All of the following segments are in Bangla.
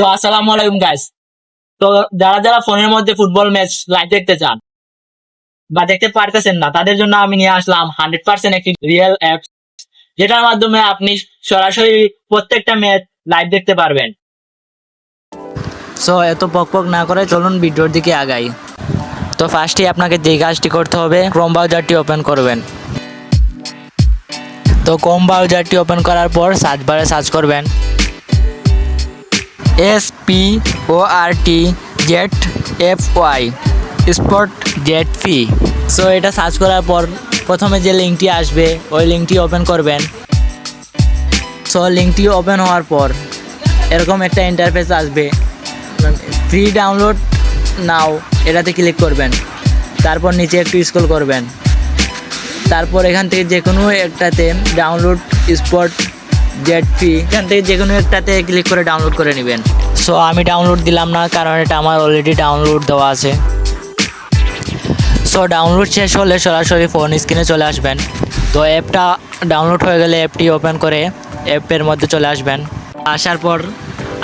তো আসসালামু আলাইকুম গাইস। তো যারা যারা ফোনের মধ্যে ফুটবল ম্যাচ লাইভ দেখতে চান বা দেখতে পারতেছেন না, তাদের জন্য আমি নিয়ে আসলাম 100% একটি রিয়েল অ্যাপ, যেটার মাধ্যমে আপনি সরাসরি প্রত্যেকটা ম্যাচ লাইভ দেখতে পারবেন। সো এত পক না করে চলুন ভিডিওর দিকে আগাই। তো ফার্স্টে আপনাকে যে কাজটি করতে হবে, ক্রোম ব্রাউজারটি ওপেন করবেন। তো ক্রোম ব্রাউজারটি ওপেন করার পর সার্চ বারে সার্চ করবেন SPORTZFY স্পট জেড.ফি। সো এটা সার্চ করার পর প্রথমে যে লিঙ্কটি আসবে ওই লিঙ্কটি ওপেন করবেন। সো লিঙ্কটি ওপেন হওয়ার পর এরকম একটা ইন্টারফেস আসবে, ফ্রি ডাউনলোড নাও, এটাতে ক্লিক করবেন। তারপর নিচে একটু স্ক্রল করবেন, তারপর এখান থেকে যে কোনো একটাতে ডাউনলোড স্পট জেড.ফি, এখান থেকে যে কোনো একটাতে ক্লিক করে ডাউনলোড করে নেবেন। সো আমি ডাউনলোড দিলাম না, কারণ এটা আমার অলরেডি ডাউনলোড দেওয়া আছে। সো ডাউনলোড শেষ হলে সরাসরি ফোন স্ক্রিনে চলে আসবেন। তো অ্যাপটা ডাউনলোড হয়ে গেলে অ্যাপটি ওপেন করে অ্যাপের মধ্যে চলে আসবেন। আসার পর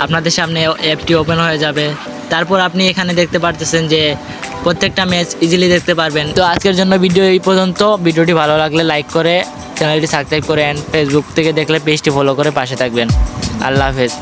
আপনাদের সামনে অ্যাপটি ওপেন হয়ে যাবে। তারপর আপনি এখানে দেখতে পারতেছেন যে প্রত্যেকটা ম্যাচ ইজিলি দেখতে পারবেন। তো আজকের জন্য ভিডিও এই পর্যন্ত। ভিডিওটি ভালো লাগলে লাইক করে চ্যানেলটি সাবস্ক্রাইব করেন। ফেসবুক থেকে দেখলে পেজটি ফলো করে পাশে থাকবেন। আল্লাহ হাফেজ।